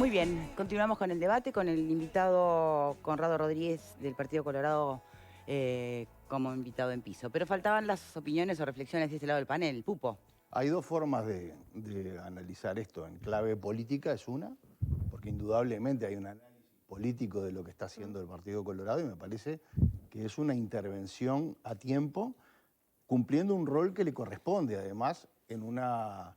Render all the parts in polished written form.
Muy bien, continuamos con el debate con el invitado Conrado Rodríguez del Partido Colorado como invitado en piso. Pero faltaban las opiniones o reflexiones de este lado del panel. Pupo. Hay dos formas de analizar esto. En clave política es una, porque indudablemente hay un análisis político de lo que está haciendo el Partido Colorado y me parece que es una intervención a tiempo, cumpliendo un rol que le corresponde, además, en una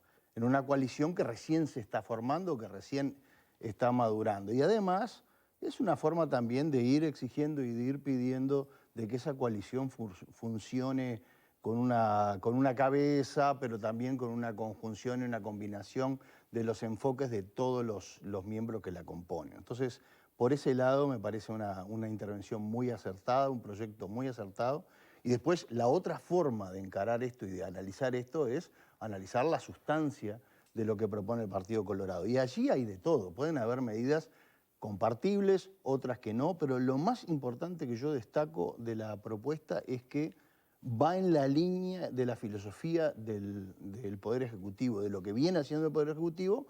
coalición que recién se está formando, que recién está madurando. Y además es una forma también de ir exigiendo y de ir pidiendo de que esa coalición funcione con una cabeza, pero también con una conjunción y una combinación de los enfoques de todos los miembros que la componen. Entonces, por ese lado me parece una intervención muy acertada, un proyecto muy acertado. Y después la otra forma de encarar esto y de analizar esto es analizar la sustancia de lo que propone el Partido Colorado. Y allí hay de todo, pueden haber medidas compartibles, otras que no, pero lo más importante que yo destaco de la propuesta es que va en la línea de la filosofía del Poder Ejecutivo, de lo que viene haciendo el Poder Ejecutivo,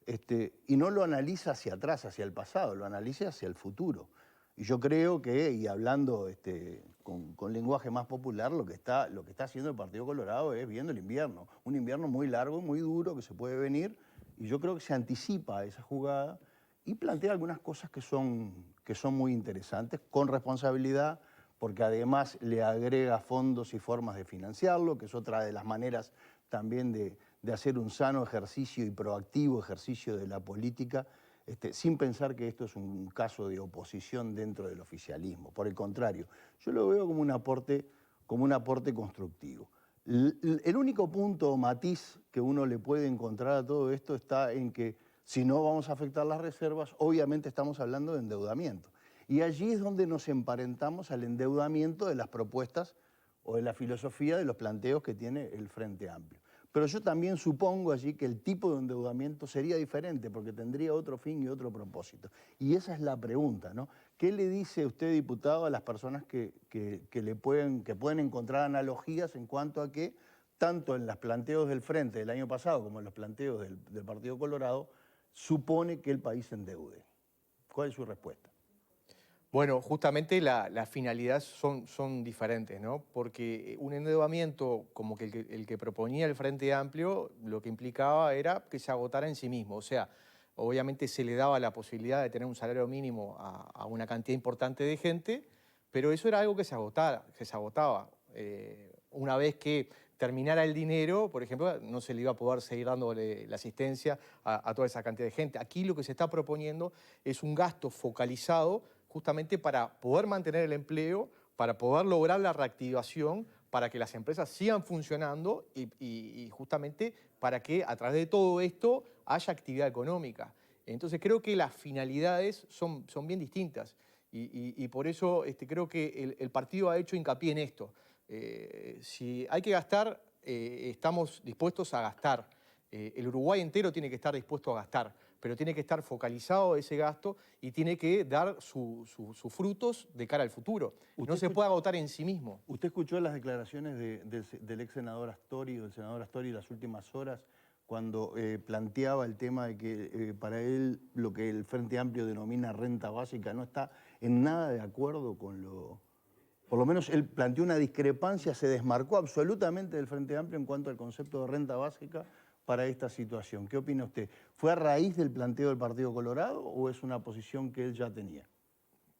y no lo analiza hacia atrás, hacia el pasado, lo analiza hacia el futuro. Y yo creo que, y hablando con lenguaje más popular, lo que está haciendo el Partido Colorado es viendo el invierno. Un invierno muy largo, muy duro, que se puede venir, y yo creo que se anticipa a esa jugada y plantea algunas cosas que son muy interesantes, con responsabilidad, porque además le agrega fondos y formas de financiarlo, que es otra de las maneras también de hacer un sano ejercicio y proactivo ejercicio de la política, sin pensar que esto es un caso de oposición dentro del oficialismo. Por el contrario, yo lo veo como un aporte constructivo. El único punto o matiz que uno le puede encontrar a todo esto está en que si no vamos a afectar las reservas, obviamente estamos hablando de endeudamiento. Y allí es donde nos emparentamos al endeudamiento de las propuestas o de la filosofía de los planteos que tiene el Frente Amplio. Pero yo también supongo allí que el tipo de endeudamiento sería diferente porque tendría otro fin y otro propósito. Y esa es la pregunta, ¿no? ¿Qué le dice usted, diputado, a las personas que pueden encontrar analogías en cuanto a que, tanto en los planteos del Frente del año pasado como en los planteos del Partido Colorado, supone que el país se endeude? ¿Cuál es su respuesta? Bueno, justamente las finalidades son diferentes, ¿no? Porque un endeudamiento como que el que proponía el Frente Amplio, lo que implicaba era que se agotara en sí mismo. O sea, obviamente se le daba la posibilidad de tener un salario mínimo a una cantidad importante de gente, pero eso era algo que se agotaba. Una vez que terminara el dinero, por ejemplo, no se le iba a poder seguir dándole la asistencia a toda esa cantidad de gente. Aquí lo que se está proponiendo es un gasto focalizado justamente para poder mantener el empleo, para poder lograr la reactivación, para que las empresas sigan funcionando y justamente para que a través de todo esto haya actividad económica. Entonces creo que las finalidades son bien distintas y por eso creo que el partido ha hecho hincapié en esto. Si hay que gastar, estamos dispuestos a gastar. El Uruguay entero tiene que estar dispuesto a gastar, pero tiene que estar focalizado ese gasto y tiene que dar sus frutos de cara al futuro. No se puede agotar en sí mismo. ¿Usted escuchó las declaraciones del ex senador Astori o del senador Astori en las últimas horas cuando planteaba el tema de que para él lo que el Frente Amplio denomina renta básica no está en nada de acuerdo con lo... Por lo menos él planteó una discrepancia, se desmarcó absolutamente del Frente Amplio en cuanto al concepto de renta básica para esta situación. ¿Qué opina usted? ¿Fue a raíz del planteo del Partido Colorado o es una posición que él ya tenía?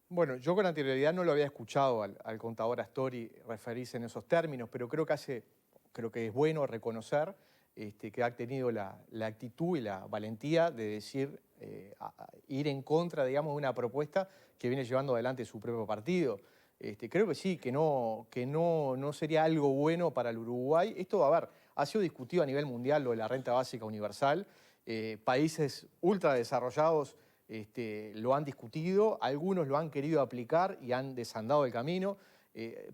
Bueno, yo con anterioridad no lo había escuchado al contador Astori referirse en esos términos, pero creo que es bueno reconocer que ha tenido la actitud y la valentía de decir, ir en contra, digamos, de una propuesta que viene llevando adelante su propio partido. Creo que sí, que no sería algo bueno para el Uruguay. Esto, a ver, ha sido discutido a nivel mundial lo de la renta básica universal. Países ultradesarrollados lo han discutido, algunos lo han querido aplicar y han desandado el camino,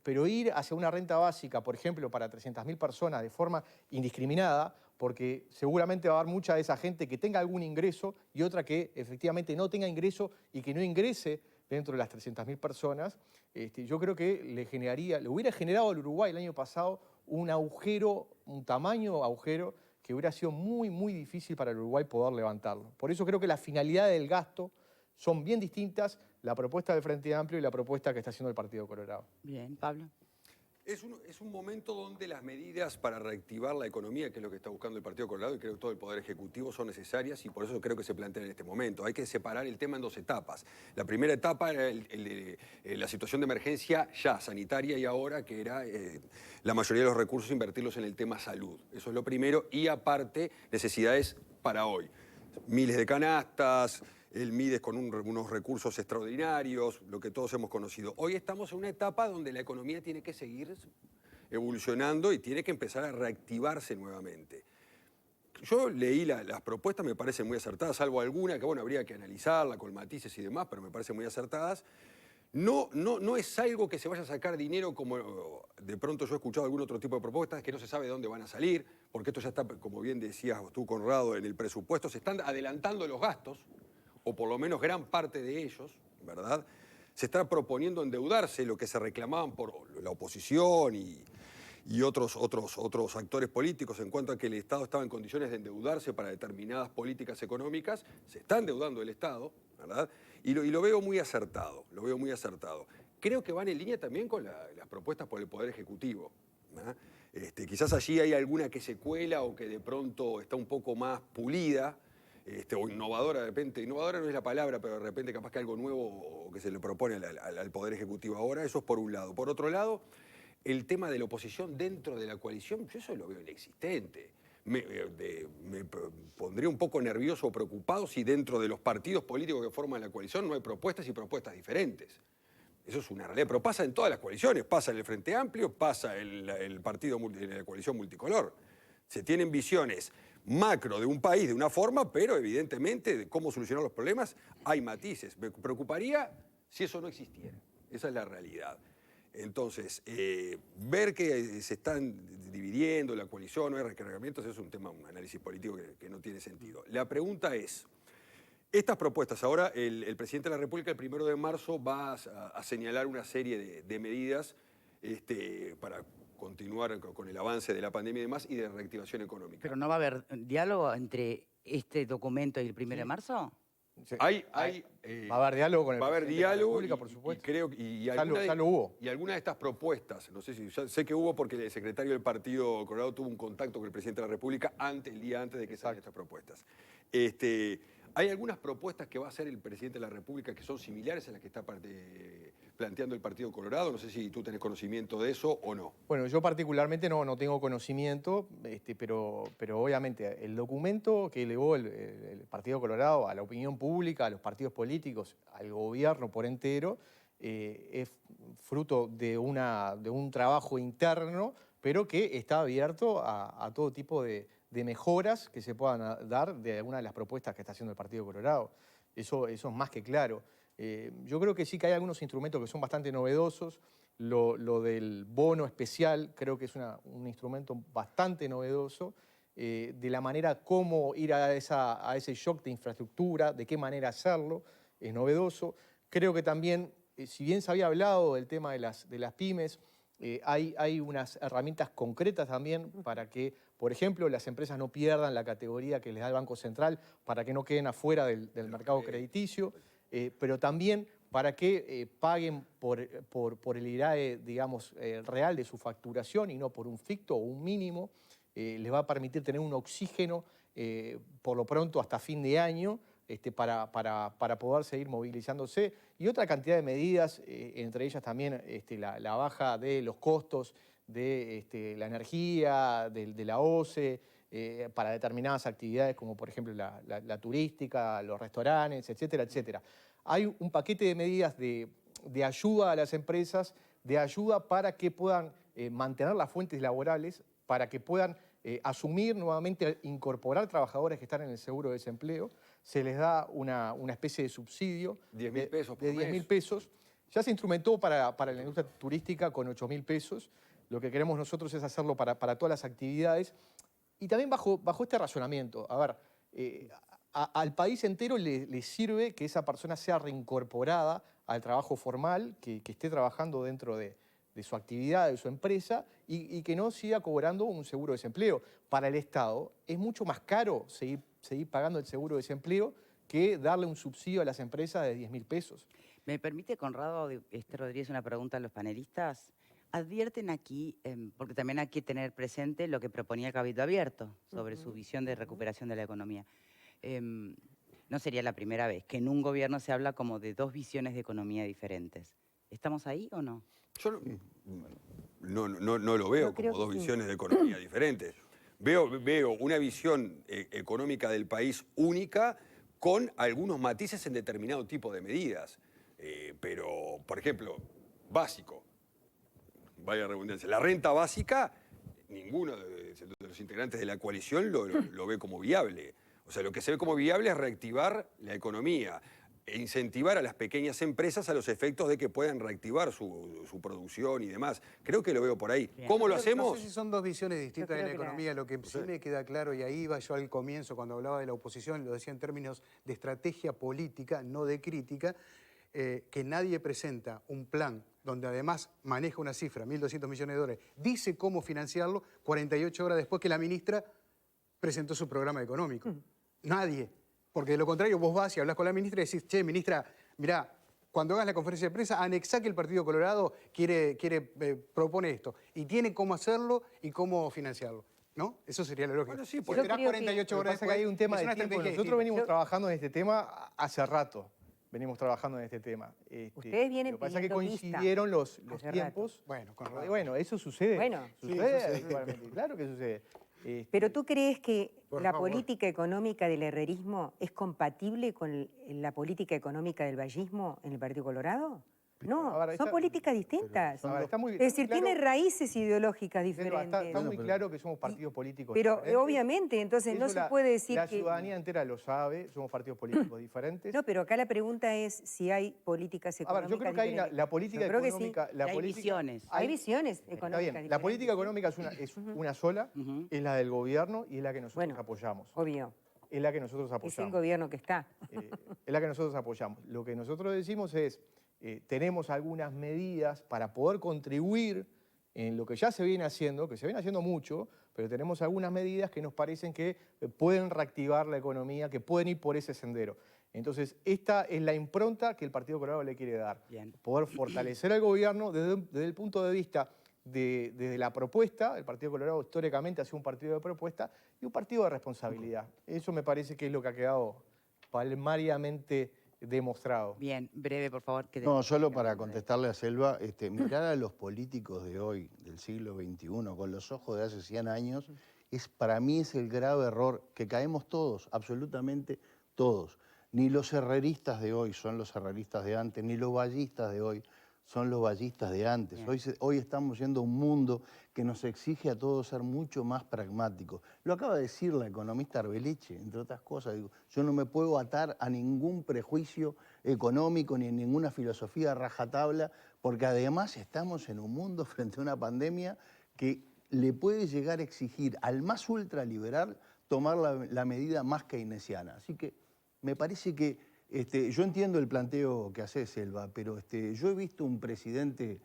pero ir hacia una renta básica, por ejemplo, para 300.000 personas de forma indiscriminada, porque seguramente va a haber mucha de esa gente que tenga algún ingreso y otra que efectivamente no tenga ingreso y que no ingrese dentro de las 300.000 personas, yo creo que le hubiera generado al Uruguay el año pasado un agujero, un tamaño agujero que hubiera sido muy, muy difícil para el Uruguay poder levantarlo. Por eso creo que las finalidades del gasto son bien distintas, la propuesta del Frente Amplio y la propuesta que está haciendo el Partido Colorado. Bien, Pablo. Es un momento donde las medidas para reactivar la economía, que es lo que está buscando el Partido Colorado y creo que todo el Poder Ejecutivo, son necesarias y por eso creo que se plantean en este momento. Hay que separar el tema en dos etapas. La primera etapa era la situación de emergencia ya sanitaria y ahora que era la mayoría de los recursos invertirlos en el tema salud. Eso es lo primero y aparte necesidades para hoy. Miles de canastas, el Mides con unos recursos extraordinarios, lo que todos hemos conocido. Hoy estamos en una etapa donde la economía tiene que seguir evolucionando y tiene que empezar a reactivarse nuevamente. Yo leí las propuestas, me parecen muy acertadas, salvo alguna que, bueno, habría que analizarla con matices y demás, pero me parecen muy acertadas. No es algo que se vaya a sacar dinero como de pronto yo he escuchado algún otro tipo de propuestas que no se sabe de dónde van a salir, porque esto ya está, como bien decías tú, Conrado, en el presupuesto, se están adelantando los gastos, o por lo menos gran parte de ellos, ¿verdad? Se está proponiendo endeudarse, lo que se reclamaban por la oposición y otros actores políticos en cuanto a que el Estado estaba en condiciones de endeudarse para determinadas políticas económicas. Se está endeudando el Estado, ¿verdad? Y lo veo muy acertado, lo veo muy acertado. Creo que van en línea también con las propuestas por el Poder Ejecutivo, ¿no? Quizás allí hay alguna que se cuela o que de pronto está un poco más pulida, o innovadora de repente. Innovadora no es la palabra, pero de repente capaz que algo nuevo o que se le propone al Poder Ejecutivo ahora. Eso es por un lado. Por otro lado, el tema de la oposición dentro de la coalición, yo eso lo veo inexistente. Me pondría un poco nervioso o preocupado si dentro de los partidos políticos que forman la coalición no hay propuestas y propuestas diferentes. Eso es una realidad, pero pasa en todas las coaliciones, pasa en el Frente Amplio, pasa en la coalición multicolor. Se tienen visiones macro de un país de una forma, pero evidentemente de cómo solucionar los problemas hay matices. Me preocuparía si eso no existiera. Esa es la realidad. Entonces, ver que se están dividiendo la coalición, no hay recargamientos, es un tema, un análisis político que no tiene sentido. La pregunta es, estas propuestas, ahora el presidente de la República el 1 de marzo va a señalar una serie de medidas para continuar con el avance de la pandemia y demás y de reactivación económica. ¿Pero no va a haber diálogo entre este documento y el 1 de marzo? Sí. Va Va a haber diálogo con el presidente de la República, por supuesto. Ya lo hubo. Y alguna de estas propuestas, no sé si, ya sé que hubo porque el secretario del Partido Colorado tuvo un contacto con el presidente de la República el día antes de que salgan estas propuestas. Hay algunas propuestas que va a hacer el presidente de la República que son similares a las que está planteando el Partido Colorado. No sé si tú tenés conocimiento de eso o no. Bueno, yo particularmente no tengo conocimiento, pero obviamente el documento que elevó el Partido Colorado a la opinión pública, a los partidos políticos, al gobierno por entero, es fruto de un trabajo interno, pero que está abierto a todo tipo de mejoras que se puedan dar de alguna de las propuestas que está haciendo el Partido Colorado. Eso es más que claro. Yo creo que sí que hay algunos instrumentos que son bastante novedosos. Lo del bono especial creo que es un instrumento bastante novedoso. De la manera cómo ir a ese shock de infraestructura, de qué manera hacerlo, es novedoso. Creo que también, si bien se había hablado del tema de las pymes, hay unas herramientas concretas también para que, por ejemplo, las empresas no pierdan la categoría que les da el Banco Central, para que no queden afuera del mercado crediticio, pero también para que paguen por el IRAE, digamos, real de su facturación y no por un ficto o un mínimo. Les va a permitir tener un oxígeno, por lo pronto hasta fin de año, para poder seguir movilizándose. Y otra cantidad de medidas, entre ellas también la baja de los costos de la energía, de la OCE, para determinadas actividades como por ejemplo la turística, los restaurantes, etcétera, etcétera. Hay un paquete de medidas de ayuda a las empresas, de ayuda para que puedan mantener las fuentes laborales, para que puedan asumir nuevamente, incorporar trabajadores que están en el seguro de desempleo. Se les da una especie de subsidio 10.000 pesos por de 10.000 pesos. Ya se instrumentó para la industria turística con 8.000 pesos. Lo que queremos nosotros es hacerlo para todas las actividades. Y también bajo este razonamiento. A ver, al país entero le sirve que esa persona sea reincorporada al trabajo formal, que esté trabajando dentro de de su actividad, de su empresa, y que no siga cobrando un seguro de desempleo. Para el Estado es mucho más caro seguir pagando el seguro de desempleo que darle un subsidio a las empresas de 10.000 pesos. ¿Me permite, Conrado Rodríguez, una pregunta a los panelistas? Advierten aquí, porque también hay que tener presente lo que proponía el Cabildo Abierto sobre su visión de recuperación de la economía. No sería la primera vez que en un gobierno se habla como de dos visiones de economía diferentes. ¿Estamos ahí o no? Yo no lo veo como dos visiones de economía diferentes. Veo una visión económica del país única con algunos matices en determinado tipo de medidas. Pero, por ejemplo, básico, vaya redundancia, la renta básica, ninguno de los integrantes de la coalición lo ve como viable. O sea, lo que se ve como viable es reactivar la economía e incentivar a las pequeñas empresas a los efectos de que puedan reactivar su producción y demás. Creo que lo veo por ahí. Bien. ¿Cómo lo No hacemos? sé si son dos visiones distintas de creo la que la- economía. Lo que sí me queda claro, y ahí iba yo al comienzo cuando hablaba de la oposición, lo decía en términos de estrategia política, no de crítica, que nadie presenta un plan donde además maneja una cifra, 1.200 millones de dólares, dice cómo financiarlo 48 horas después que la ministra presentó su programa económico. Nadie. Porque de lo contrario, vos vas y hablas con la ministra y decís, che, ministra, mirá, cuando hagas la conferencia de prensa, anexá que el Partido Colorado propone esto. Y tiene cómo hacerlo y cómo financiarlo. ¿No? Eso sería la lógica. Bueno, sí, Si porque esperás yo creo 48 Lo que horas pasa es que hay un tema es de una tiempo. estrategia Nosotros distinta. venimos trabajando en este tema hace rato. Venimos trabajando en este tema. Ustedes vienen Lo que pasa es que pidiendo pista coincidieron los hace rato. tiempos. Bueno, con razón. Bueno, eso sucede. Bueno. Sucede, sucede. habitualmente, claro que sucede. Pero ¿tú crees que Por la favor. política económica del herrerismo es compatible con la política económica del vallismo en el Partido Colorado? No, Ahora, son está- políticas distintas. Ahora, está muy, Es decir, está muy tiene claro- raíces ideológicas Selva, diferentes. está muy claro que somos partidos políticos Pero diferentes. obviamente, entonces no Eso se puede decir la que... ciudadanía entera lo sabe, somos partidos políticos diferentes. No, pero acá la pregunta es si hay políticas A económicas ver, yo creo que hay diferentes. la política Yo creo que sí. económica... la Hay política- visiones. Hay visiones Está económicas bien, diferentes. la política ¿sí? económica es una sola, Ujú. es la del gobierno y es la que nosotros Bueno. apoyamos. Obvio, Es la que nosotros es el apoyamos. gobierno que está. Es la que nosotros apoyamos. Lo que nosotros decimos es, tenemos algunas medidas para poder contribuir en lo que ya se viene haciendo, que se viene haciendo mucho, pero tenemos algunas medidas que nos parecen que pueden reactivar la economía, que pueden ir por ese sendero. Entonces, esta es la impronta que el Partido Colorado le quiere dar. Bien. Poder fortalecer al gobierno desde el punto de vista desde la propuesta. El Partido Colorado históricamente ha sido un partido de propuesta y un partido de responsabilidad. Eso me parece que es lo que ha quedado palmariamente demostrado. Bien, breve, por favor. que No, solo que- para contestarle a Selva, mirar a los políticos de hoy, del siglo XXI, con los ojos de hace 100 años, para mí es el grave error que caemos todos, absolutamente todos. Ni los herreristas de hoy son los herreristas de antes, ni los vallistas de hoy son los vallistas de antes. Bien. Hoy estamos yendo a un mundo que nos exige a todos ser mucho más pragmáticos. Lo acaba de decir la economista Arbeleche, entre otras cosas. Digo, yo no me puedo atar a ningún prejuicio económico ni en ninguna filosofía rajatabla, porque además estamos en un mundo frente a una pandemia que le puede llegar a exigir al más ultraliberal tomar la medida más keynesiana. Así que me parece que yo entiendo el planteo que hace Selva, pero yo he visto un presidente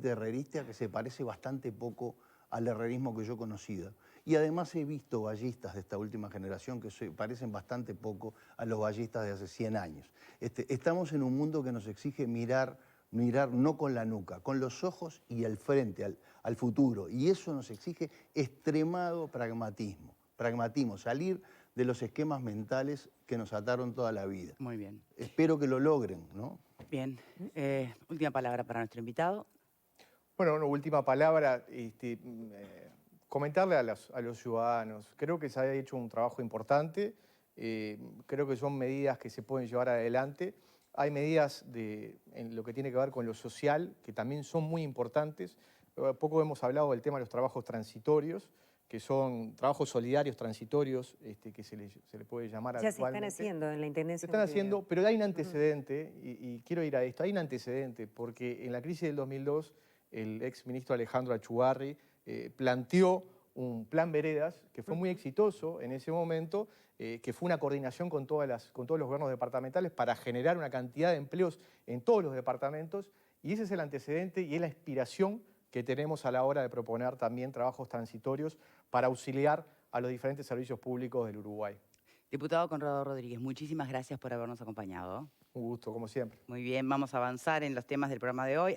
herrerista que se parece bastante poco al herrerismo que yo conocía. Y además he visto vallistas de esta última generación que se parecen bastante poco a los vallistas de hace 100 años. Estamos en un mundo que nos exige mirar no con la nuca, con los ojos y al frente, al futuro. Y eso nos exige extremado pragmatismo, salir de los esquemas mentales que nos ataron toda la vida. Muy bien. Espero que lo logren, ¿no? Bien. Última palabra para nuestro invitado. Bueno, una última palabra, comentarle a los ciudadanos. Creo que se ha hecho un trabajo importante, creo que son medidas que se pueden llevar adelante. Hay medidas en lo que tiene que ver con lo social, que también son muy importantes. Poco hemos hablado del tema de los trabajos transitorios, que son trabajos solidarios transitorios, que se le puede llamar Ya se están actualmente. haciendo en la Intendencia. Se están de Montevideo. haciendo, pero hay un antecedente, y quiero ir a esto, hay un antecedente, porque en la crisis del 2002, el ex ministro Alejandro Achugarri planteó un plan Veredas, que fue muy exitoso en ese momento, que fue una coordinación con todos los gobiernos departamentales para generar una cantidad de empleos en todos los departamentos, Y ese es el antecedente y es la inspiración que tenemos a la hora de proponer también trabajos transitorios para auxiliar a los diferentes servicios públicos del Uruguay. Diputado Conrado Rodríguez, muchísimas gracias por habernos acompañado. Un gusto, como siempre. Muy bien, vamos a avanzar en los temas del programa de hoy.